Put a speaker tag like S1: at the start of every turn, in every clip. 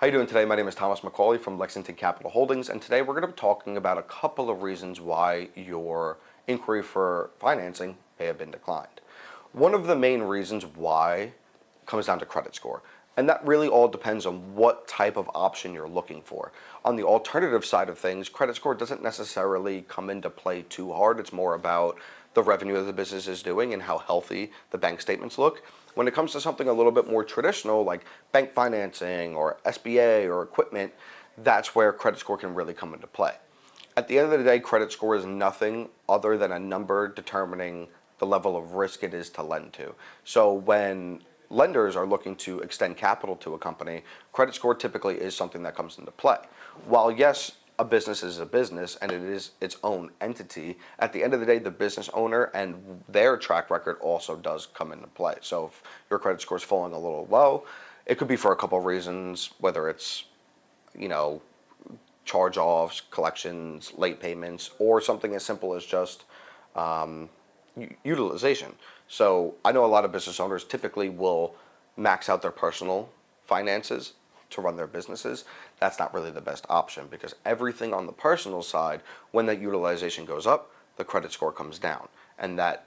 S1: How you doing today? My name is Thomas McCauley from Lexington Capital Holdings, and today we're going to be talking about a couple of reasons why your inquiry for financing may have been declined. One of the main reasons why comes down to credit score, and that really all depends on what type of option you're looking for. On the alternative side of things, credit score doesn't necessarily come into play too hard. It's more about the revenue that the business is doing and how healthy the bank statements look. When it comes to something a little bit more traditional, like bank financing or SBA or equipment, that's where credit score can really come into play. At the end of the day, credit score is nothing other than a number determining the level of risk it is to lend to. So when lenders are looking to extend capital to a company, credit score typically is something that comes into play. While yes, a business is a business and it is its own entity, at the end of the day, the business owner and their track record also does come into play. So if your credit score is falling a little low, it could be for a couple of reasons, whether it's, charge-offs, collections, late payments, or something as simple as just utilization. So I know a lot of business owners typically will max out their personal finances to run their businesses. That's not really the best option because everything on the personal side, when that utilization goes up, the credit score comes down. And that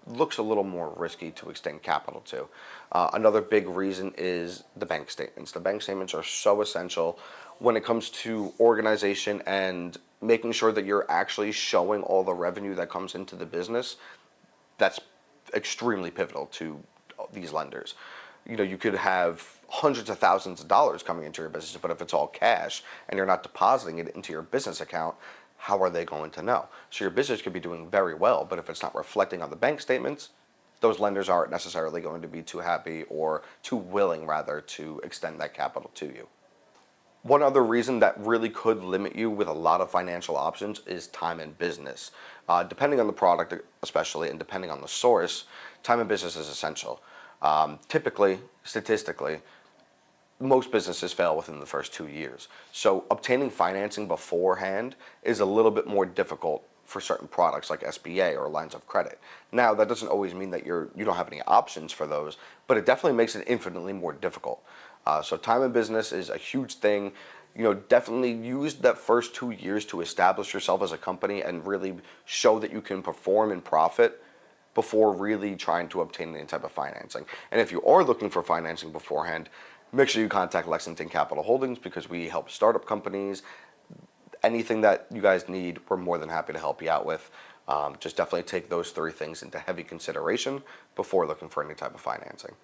S1: looks a little more risky to extend capital to. Another big reason is the bank statements. The bank statements are so essential when it comes to organization and making sure that you're actually showing all the revenue that comes into the business. That's extremely pivotal to these lenders. You could have hundreds of thousands of dollars coming into your business, but if it's all cash and you're not depositing it into your business account, how are they going to know? So your business could be doing very well, but if it's not reflecting on the bank statements, those lenders aren't necessarily going to be too happy or too willing, rather, to extend that capital to you. One other reason that really could limit you with a lot of financial options is time and business. Depending on the product, especially, and depending on the source, time and business is essential. Typically, statistically, most businesses fail within the first 2 years. So obtaining financing beforehand is a little bit more difficult for certain products like SBA or lines of credit. Now, that doesn't always mean that you don't have any options for those, but it definitely makes it infinitely more difficult. So time and business is a huge thing. Definitely use that first 2 years to establish yourself as a company and really show that you can perform and profit before really trying to obtain any type of financing. And if you are looking for financing beforehand, make sure you contact Lexington Capital Holdings because we help startup companies. Anything that you guys need, we're more than happy to help you out with. Just definitely take those 3 things into heavy consideration before looking for any type of financing.